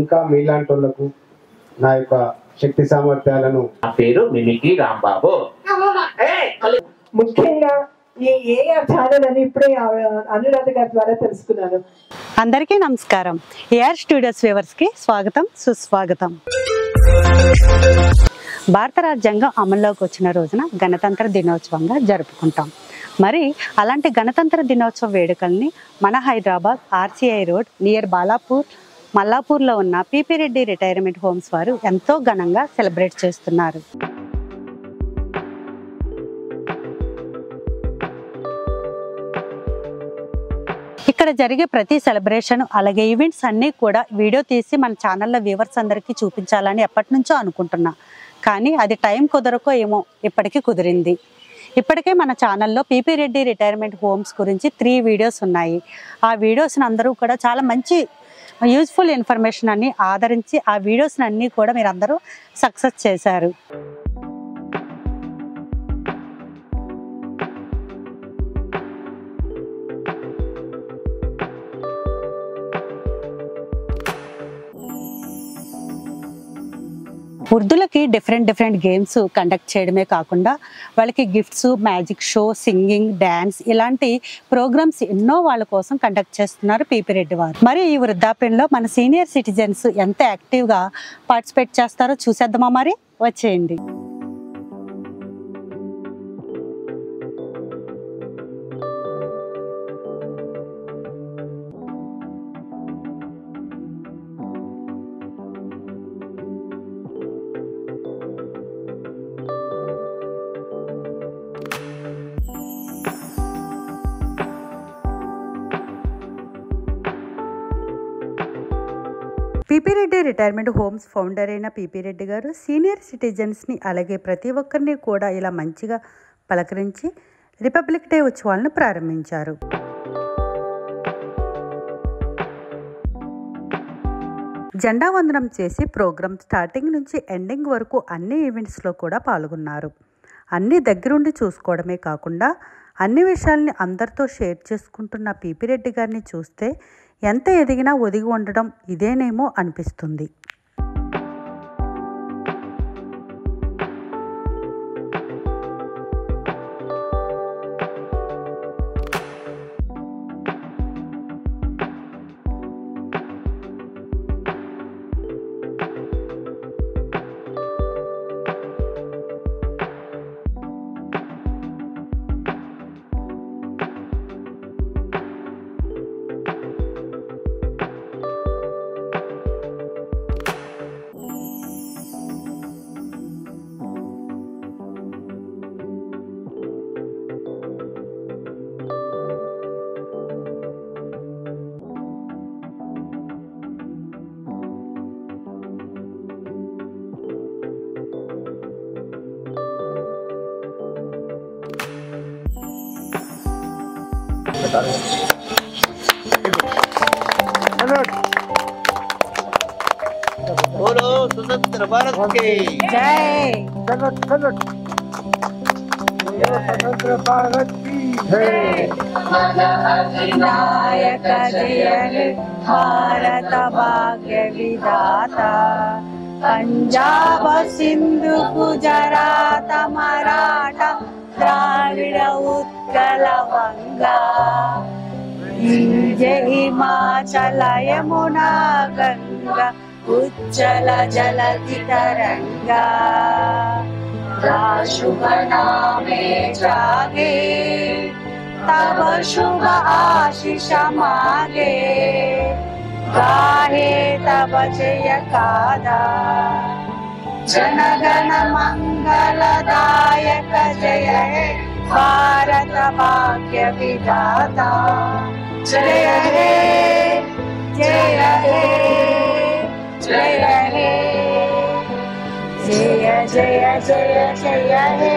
ఇంకా మీలాంటి వాళ్ళకు నా యొక్క శక్తి సామర్థ్యాలను నా పేరు మిమికి రాంబాబు. ముఖ్యంగా ఈ ఏఆర్ ఛానల్ అని ఇప్పుడే అనురాధ గారి ద్వారా తెలుసుకున్నాను. అందరికీ నమస్కారం. ఏఆర్ స్టూడియోస్ వ్యూవర్స్ కి స్వాగతం, సుస్వాగతం. భారత రాజ్యాంగం అమల్లోకి వచ్చిన రోజున గణతంత్ర దినోత్సవంగా జరుపుకుంటాం. మరి అలాంటి గణతంత్ర దినోత్సవ వేడుకల్ని మన హైదరాబాద్ ఆర్సీఐ రోడ్ నియర్ మల్లాపూర్లో ఉన్న పీపీ రెడ్డి రిటైర్మెంట్ హోమ్స్ వారు ఎంతో ఘనంగా సెలబ్రేట్ చేస్తున్నారు. ఇక్కడ జరిగే ప్రతి సెలబ్రేషన్ అలాగే ఈవెంట్స్ అన్నీ కూడా వీడియో తీసి మన ఛానల్లో వ్యూవర్స్ అందరికీ చూపించాలని ఎప్పటి నుంచో అనుకుంటున్నా. కానీ అది టైం కుదరకో ఏమో ఇప్పటికీ కుదిరింది. ఇప్పటికే మన ఛానల్లో పీపీ రెడ్డి రిటైర్మెంట్ హోమ్స్ గురించి 3 వీడియోస్ ఉన్నాయి. ఆ వీడియోస్ని అందరూ కూడా చాలా మంచి యూజ్ఫుల్ ఇన్ఫర్మేషన్ అన్ని ఆదరించి ఆ వీడియోస్ని అన్నీ కూడా మీరు అందరూ సక్సెస్ చేశారు. వృద్ధులకి డిఫరెంట్ గేమ్స్ కండక్ట్ చేయడమే కాకుండా వాళ్ళకి gifts, magic show, singing, dance ఇలాంటి ప్రోగ్రామ్స్ ఎన్నో వాళ్ళ కోసం కండక్ట్ చేస్తున్నారు పీపీ రెడ్డి వారు. మరి ఈ వృద్ధాప్యంలో మన సీనియర్ సిటిజన్స్ ఎంత యాక్టివ్గా పార్టిసిపేట్ చేస్తారో చూసేద్దామా? మరి వచ్చేయండి. PP Reddy retirement homes founder అయిన పీపీ రెడ్డి గారు సీనియర్ సిటిజన్స్ని అలాగే ప్రతి ఒక్కరిని కూడా ఇలా మంచిగా పలకరించి రిపబ్లిక్ డే ఉత్సవాలను ప్రారంభించారు. జెండా వందనం చేసి ప్రోగ్రామ్ స్టార్టింగ్ నుంచి ఎండింగ్ వరకు అన్ని ఈవెంట్స్లో కూడా పాల్గొన్నారు. అన్ని దగ్గరుండి చూసుకోవడమే కాకుండా అన్ని విషయాల్ని అందరితో షేర్ చేసుకుంటున్న పీపీ రెడ్డి గారిని చూస్తే ఎంత ఎదిగినా ఒదిగి ఉండడం ఇదేనేమో అనిపిస్తుంది. बोलो स्वतंत्र भारत के जय। स्वतंत्र भारत की जय। अधिनायक जय हे भारत भाग्य विधाता, पंजाब सिंधु गुजरात मराठा द्राविड उत्कल वंगा, विंध्य हिमाचल यमुना गंगा उज्जल जलधि तरंगा, शुभ नामे जागे तब शुभ आशीष मागे, गाहे तब जय गाथा जनगण मंगलदायक जय हे भारत भाग्य विधाता, जय हे जय हे जय हे जय जय जय जय हे।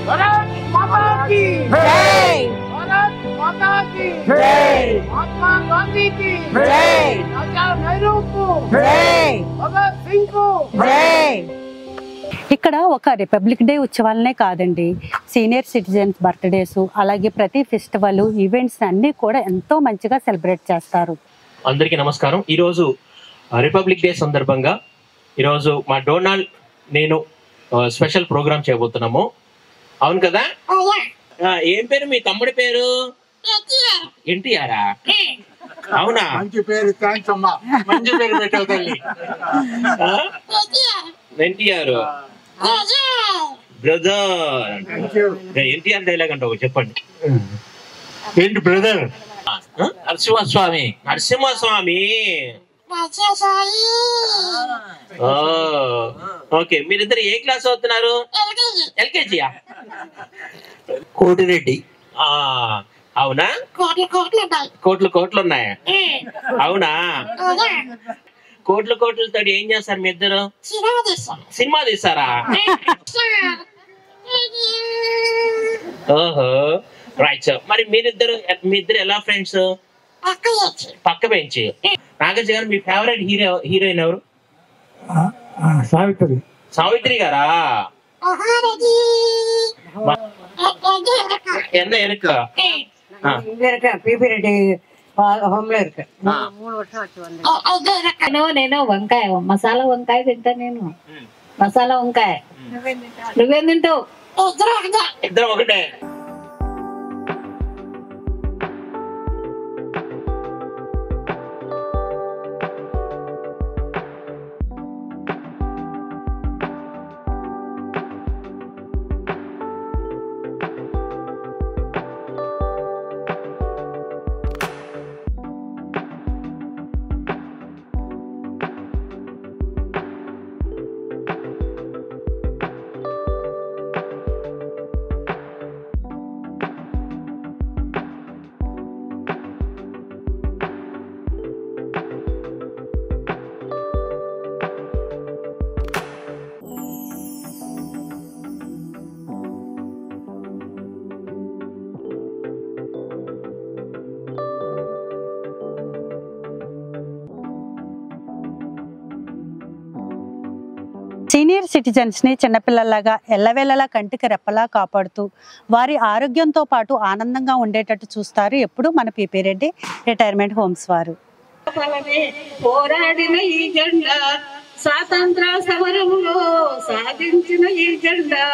भारत माता की जय, भारत माता की जय, महात्मा गांधी की जय, राजा नेहरू को जय, भगत सिंह को जय। ఇక్కడ ఒక రిపబ్లిక్ డే ఉత్సవాలనే కాదండి, సీనియర్ సిటిజన్స్ బర్త్డేస్, అలాగే ప్రతి ఫెస్టివల్ ఈవెంట్స్ అన్నీ కూడా ఎంతో మంచిగా సెలబ్రేట్ చేస్తారు. అందరికీ నమస్కారం. ఈరోజు రిపబ్లిక్ డే సందర్భంగా ఈరోజు మా డొనాల్డ్ నేను స్పెషల్ ప్రోగ్రామ్ చేయబోతున్నాము. అవును కదా? ఏం పేరు మీ తమ్ముడి పేరు? ఎన్టీఆరా? అవునా? మంచి పేరు, థ్యాంక్స్ అమ్మా, మంచి పేరు పెట్టావు తల్లి. ఎన్టీఆర్ బ్రదర్, ఎన్టీఆర్ డైలాగ్ అంటే ఒక చెప్పండి. ఏంటి బ్రదర్? నరసింహస్వామి. నరసింహస్వామి. ఓకే, మీరిద్దరు ఏ క్లాస్ అవుతున్నారు? ఎల్కేజీయా? కోటిరెడ్డి. అవునా? కోట్లు ఉన్నాయా? అవునా? కోట్లతో ఏం చేస్తారు మీ ఇద్దరు? సినిమా తీస్తారా? ఓహో, రైట్. మరి మీ ఇద్దరు ఎలా ఫ్రెండ్స్? పక్క బెంచ్. నాగేష్ గారు, మీ ఫేవరెట్ హీరోయిన్ ఎవరు? సావిత్రి గారా? என்ன இருக்கு? నేను వంకాయ, మసాలా వంకాయ తింటా. నేను మసాలా వంకాయ. నువ్వేం తింటావు? ఇద్దరం ఒకటే. సీనియర్ సిటిజన్స్ని చిన్నపిల్లలాగా ఎల్లవేళలా కంటికి రెప్పలా కాపాడుతూ వారి ఆరోగ్యంతో పాటు ఆనందంగా ఉండేటట్టు చూస్తారు ఎప్పుడు మన పిపి రెడ్డి రిటైర్మెంట్ హోమ్స్ వారు. పోరాడిన ఈ జెండా స్వాతంత్ర సమరంలో సాధించిన ఈ జెండా,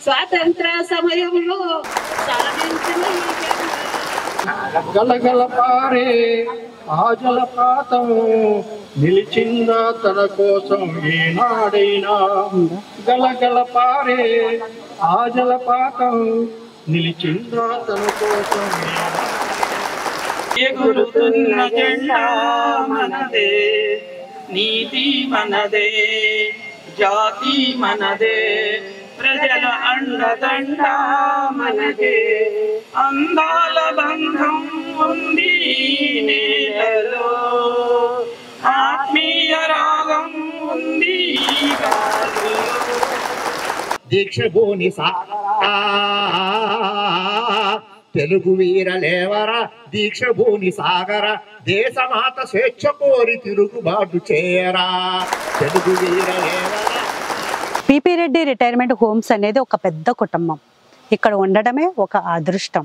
స్వాతంత్ర సమయంలో సాధించిన ఈ జెండా. గలగల పారే ఆ జలపాతం నిలిచిందా తన కోసం ఏనాడైనా? గలగల పారే ఆ జలపాతం నిలిచిందా తన కోసం? ఎగురుతున్న జెండా మనదే, నీతి మనదే, జాతి మనదే, ప్రజల అండదండ మనదే. అందాల బంధం ఉంది నేలలో, ఆత్మీయ రాగం ఉంది గాలిలో. దీక్ష భూని తెలుగు వీరలేవరా, దీక్ష భూని సాగర, దేశమాత స్వేచ్ఛ కోరి తిరుగుబాటు చేయరా, తెలుగు వీరలేవరా. పిపి రెడ్డి రిటైర్మెంట్ హోమ్స్ అనేది ఒక పెద్ద కుటుంబం. ఇక్కడ ఉండడమే ఒక అదృష్టం.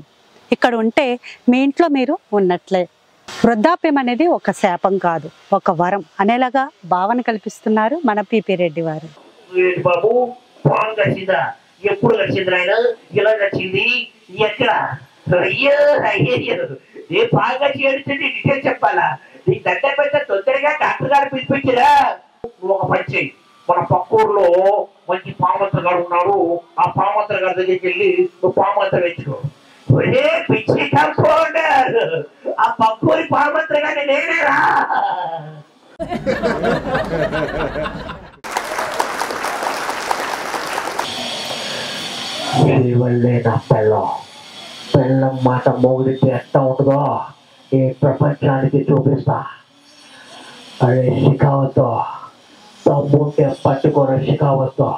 ఇక్కడ ఉంటే మీ ఇంట్లో మీరు ఉన్నట్లే. వృద్ధాప్యం అనేది ఒక శాపం కాదు, ఒక వరం అనేలాగా భావన కల్పిస్తున్నారు మన పిపి రెడ్డి వారు. బాబు బాగా వచ్చిందా? ఎప్పుడు వచ్చింది ఆయన? ఇలా వచ్చింది ఎక్కడ? అయ్యో అయ్యో, ఏ బాగా చేడుతుంది డీటెయిల్ చెప్పాలా? నీకు దగ్గర పెద్ద తొందరగా డాక్టర్ గారు పిలిపించరా? నువ్వు ఒక పని చెయ్యి, మన పక్కూరులో మంచి పామంత్ర గారు ఉన్నాడు, ఆ పామంత్ర గారి దగ్గరికి వెళ్ళి నువ్వు పామంత్ర వేసుకో. ఒరే పిచ్చి కంపౌండర్, ఆ పక్కూరి పామంత్ర గారిని నేనేరా. నా పెళ్ళం మాట మోగితే ఎట్లా ఉంటుందో ఈ ప్రపంచానికి చూపిస్తా. అరే షికావతో దమ్ముంటే పట్టుకోర, షికావతో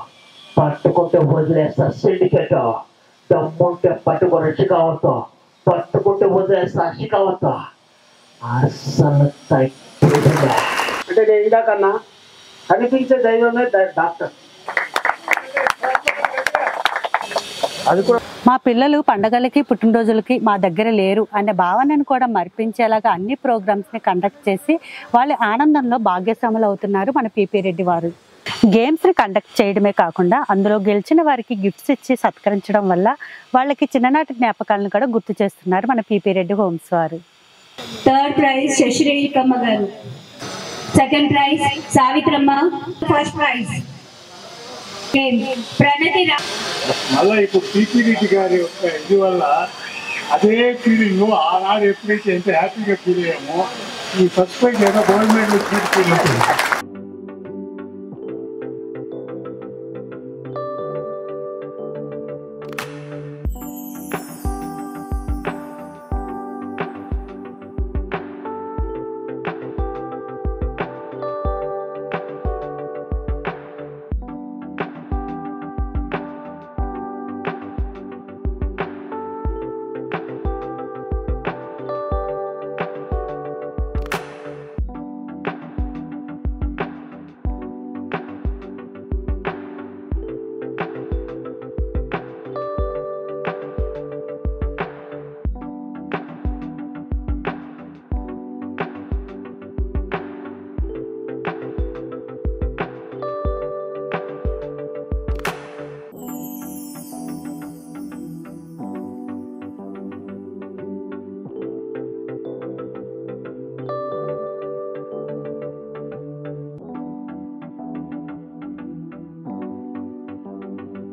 పట్టుకుంటే వదిలేస్తా సిండికేట్, దమ్ముంటే పట్టుకోర, షికావతో పట్టుకుంటే వదిలేస్తా షికావతో. అసలు అంటే నేను ఇందాకన్నా కనిపించే దైవమే డాక్టర్. అది కూడా మా పిల్లలు పండగలకి పుట్టినరోజులకి మా దగ్గర లేరు అనే భావనను కూడా మరిపించేలాగా అన్ని ప్రోగ్రామ్స్ని కండక్ట్ చేసి వాళ్ళ ఆనందంలో భాగ్యస్వాములు అవుతున్నారు మన పీపీ రెడ్డి వారు. గేమ్స్ని కండక్ట్ చేయడమే కాకుండా అందులో గెలిచిన వారికి గిఫ్ట్స్ ఇచ్చి సత్కరించడం వల్ల వాళ్ళకి చిన్ననాటి జ్ఞాపకాలను కూడా గుర్తు చేస్తున్నారు మన పీపీ రెడ్డి హోమ్స్ వారు. థర్డ్ ప్రైజ్ శశిరేఖమ్మ గారు, second prize Savitramma, first prize Pranathi. మళ్ళీ ఇప్పుడు పీపీ రెడ్డి గారి యొక్క ఇది వల్ల అదే ఫీలింగ్ ఆనాడు ఎప్పుడైతే ఎంత హ్యాపీగా ఫీల్ అయ్యామో ఈ ఫస్ట్ ప్రైజ్ ఏదో గవర్నమెంట్ ఫీల్ అవుతుంది.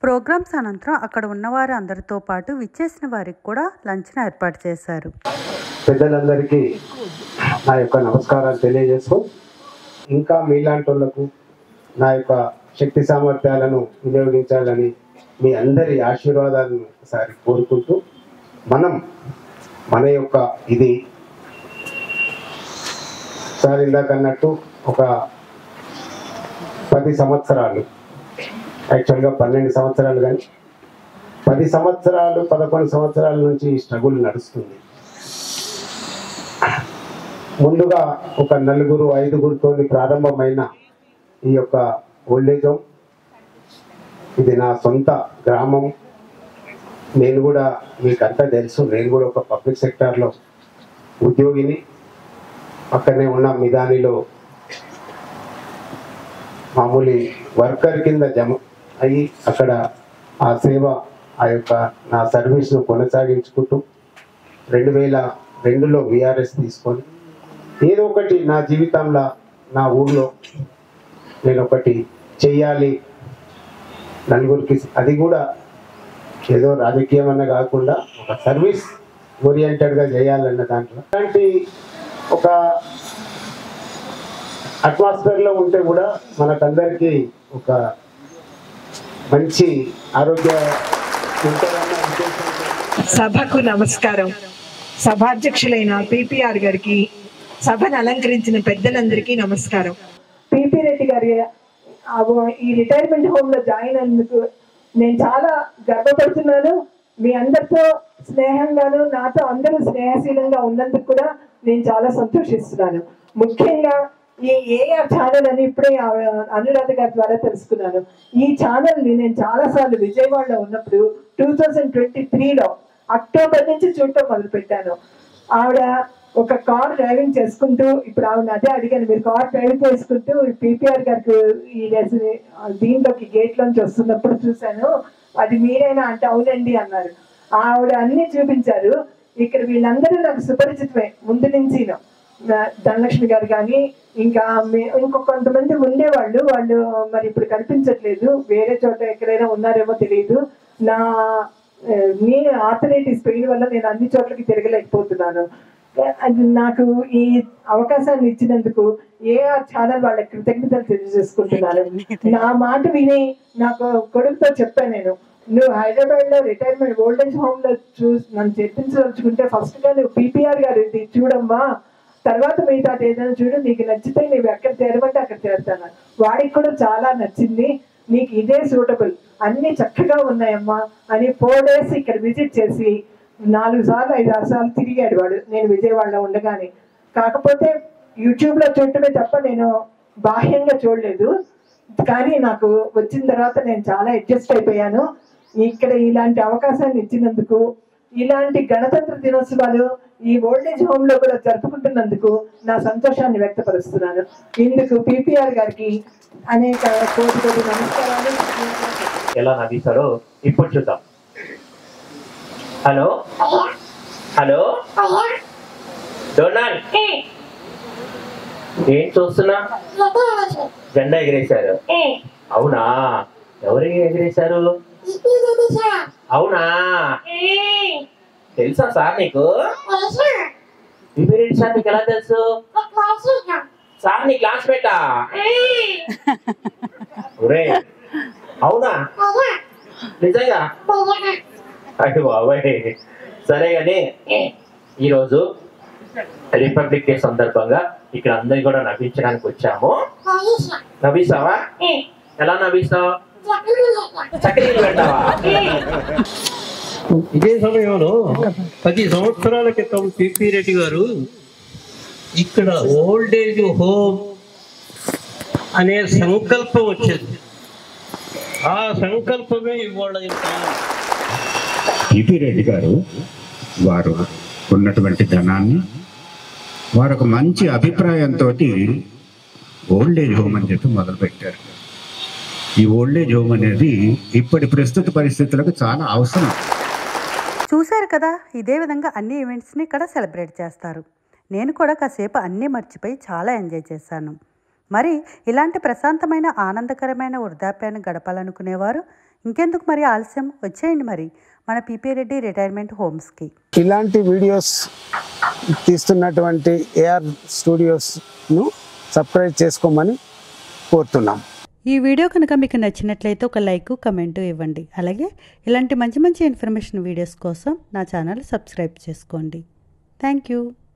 ప్రోగ్రామ్స్ అనంతరం అక్కడ ఉన్నవారు అందరితో పాటు విచ్చేసిన వారికి కూడా లంచ్ను ఏర్పాటు చేశారు. పెద్దలందరికీ నా యొక్క నమస్కారాలు తెలియజేస్తూ ఇంకా మీలాంటి వాళ్ళకు నా యొక్క శక్తి సామర్థ్యాలను వినియోగించాలని మీ అందరి ఆశీర్వాదాలను ఒకసారి కోరుకుంటూ మన యొక్క ఇది సార్ ఇందాక అన్నట్టు ఒక 10 సంవత్సరాలు, యాక్చువల్గా 12 సంవత్సరాలు, కానీ 10 సంవత్సరాలు 11 సంవత్సరాల నుంచి ఈ స్ట్రగుల్ నడుస్తుంది. ముందుగా ఒక 4-5గురితో ప్రారంభమైన ఈ యొక్క ఓల్డేజ్ హోమ్, ఇది నా సొంత గ్రామం. నేను కూడా మీకంతా తెలుసు, నేను కూడా ఒక పబ్లిక్ సెక్టార్లో ఉద్యోగిని. అక్కడనే ఉన్న మిదానిలో మామూలు వర్కర్ కింద జమ అయ్యి అక్కడ ఆ సేవ, ఆ యొక్క నా సర్వీస్ను కొనసాగించుకుంటూ 2002లో విఆర్ఎస్ తీసుకొని ఏదో ఒకటి నా జీవితంలో నా ఊళ్ళో నేను ఒకటి చెయ్యాలి నలుగురికి, అది కూడా ఏదో రాజకీయం అన్న కాకుండా ఒక సర్వీస్ ఓరియంటెడ్గా చేయాలన్న దాంట్లో అలాంటి ఒక అట్మాస్ఫియర్లో ఉంటే కూడా మనకందరికీ ఒక మంచి ఆరోగ్య సభకు నమస్కారం. సభాధ్యక్షులైన పిపిఆర్ గారికి, సభను అలంకరించిన పెద్దలందరికీ నమస్కారం. పిపి రెడ్డి గారి ఈ రిటైర్మెంట్ హోమ్ లో జాయిన్ అయినందుకు నేను చాలా గర్వపడుతున్నాను. మీ అందరితో స్నేహంగాను, నాతో అందరూ స్నేహశీలంగా ఉన్నందుకు కూడా నేను చాలా సంతోషిస్తున్నాను. ముఖ్యంగా ఈ ఏఆర్ ఛానల్ అని ఇప్పుడే అనురాధ గారి ద్వారా తెలుసుకున్నాను. ఈ ఛానల్ని నేను చాలాసార్లు విజయవాడలో ఉన్నప్పుడు 2023లో అక్టోబర్ నుంచి చూడటం మొదలు పెట్టాను. ఆవిడ ఒక కార్ డ్రైవింగ్ చేసుకుంటూ, ఇప్పుడు ఆవిడ అదే అడిగాను, మీరు కార్ డ్రైవింగ్ చేసుకుంటూ పిపిఆర్ గారికి ఈ దీంట్లోకి గేట్లోంచి వస్తున్నప్పుడు చూశాను, అది మీరేనా అంటే అవునండి అన్నారు. ఆవిడ అన్ని చూపించారు. ఇక్కడ వీళ్ళందరూ నాకు సుపరిచితమే ముందు నుంచి. ధనలక్ష్మి గారు కానీ ఇంకా కొంతమంది ఉండేవాళ్ళు, వాళ్ళు మరి ఇప్పుడు కనిపించట్లేదు, వేరే చోట ఎక్కడైనా ఉన్నారేమో తెలియదు. నేను ఆర్థరైటిస్ పెయిన్ వల్ల నేను అన్ని చోట్లకి తిరగలేకపోతున్నాను. నాకు ఈ అవకాశాన్ని ఇచ్చినందుకు ఏఆర్ ఛానల్ వాళ్ళకి కృతజ్ఞతలు తెలియజేసుకుంటున్నాను. నా మాట విని నాకు కొడుకుతో చెప్పాను, నేను నువ్వు హైదరాబాద్ లో రిటైర్మెంట్ ఓల్డేజ్ హోమ్ లో నన్ను చెప్పించదలుచుకుంటే ఫస్ట్ గా నువ్వు పిపిఆర్ గారు చూడమ్మా, తర్వాత మిగతా ఏదైనా చూడు, నీకు నచ్చితే నువ్వు ఎక్కడ చేరమంటే అక్కడ చేరుతాను. వాడికి కూడా చాలా నచ్చింది, నీకు ఇదే సూటబుల్, అన్ని చక్కగా ఉన్నాయమ్మా అని 4 days ఇక్కడ విజిట్ చేసి 4 సార్లు 5-6 సార్లు తిరిగాడు వాడు నేను విజయవాడలో ఉండగానే. కాకపోతే యూట్యూబ్ లో చూడటమే తప్ప నేను బాహ్యంగా చూడలేదు. కానీ నాకు వచ్చిన తర్వాత నేను చాలా అడ్జస్ట్ అయిపోయాను. ఇక్కడ ఇలాంటి అవకాశాన్ని ఇచ్చినందుకు, ఇలాంటి గణతంత్ర దినోత్సవాలు ఈ ఓల్డేజ్ హోమ్ లో కూడా జరుపుకుంటున్నందుకు నా సంతోషాన్ని వ్యక్తపరుస్తున్నాను. ఇందుకు పిపిఆర్ గారికి అనేక కోటి కోటి నమస్కారాలు. ఎలా నవ్విస్తాడో ఇప్పుడు చూద్దాం. హలో హలో డొనాల్డ్, ఏం చూస్తున్నా? జెండా ఎగిరేశారు. అవునా? ఎవరు ఎగిరేశారు? అవునా? తెలుసా సార్ నీకు? సార్ నీకు ఎలా తెలుసు? సార్ నీ క్లాస్మేటా? అవునా? నిజంగా? అయ్యో బాబాయ్. సరే కానీ ఈరోజు రిపబ్లిక్ డే సందర్భంగా ఇక్కడ అందరి కూడా నవ్వించడానికి వచ్చాము. నవ్విస్తావా? ఎలా నవ్విస్తావు? చక్రీలు పెట్టావా? ఇదే సమయంలో 10 సంవత్సరాల క్రితం పిపి రెడ్డి గారు ఇక్కడ ఓల్డేజ్ హోమ్ అనే సంకల్పం వచ్చేది. ఆ సంకల్పమే ఇవాళ పిపి రెడ్డి గారు వారు ఉన్నటువంటి ధనాన్ని వారు ఒక మంచి అభిప్రాయంతో ఓల్డేజ్ హోమ్ అని చెప్పి మొదలుపెట్టారు. ఈ ఓల్డేజ్ హోమ్ అనేది ఇప్పటి ప్రస్తుత పరిస్థితులకు చాలా అవసరం. చూశారు కదా, ఇదే విధంగా అన్ని ఈవెంట్స్ని ఇక్కడ సెలబ్రేట్ చేస్తారు. నేను కూడా కాసేపు అన్నీ మర్చిపోయి చాలా ఎంజాయ్ చేశాను. మరి ఇలాంటి ప్రశాంతమైన ఆనందకరమైన వృద్ధాప్యాన్ని గడపాలనుకునేవారు ఇంకెందుకు మరి ఆలస్యం, వచ్చేయండి మరి మన పిపి రెడ్డి రిటైర్మెంట్ హోమ్స్కి. ఇలాంటి వీడియోస్ తీస్తున్నటువంటి ఏఆర్ స్టూడియోస్ను సబ్స్క్రైబ్ చేసుకోమని కోరుతున్నాం. ఈ వీడియో కనుక మీకు నచ్చినట్లయితే ఒక లైక్, కమెంటు ఇవ్వండి. అలాగే ఇలాంటి మంచి మంచి ఇన్ఫర్మేషన్ వీడియోస్ కోసం నా ఛానల్ సబ్స్క్రైబ్ చేసుకోండి. Thank you.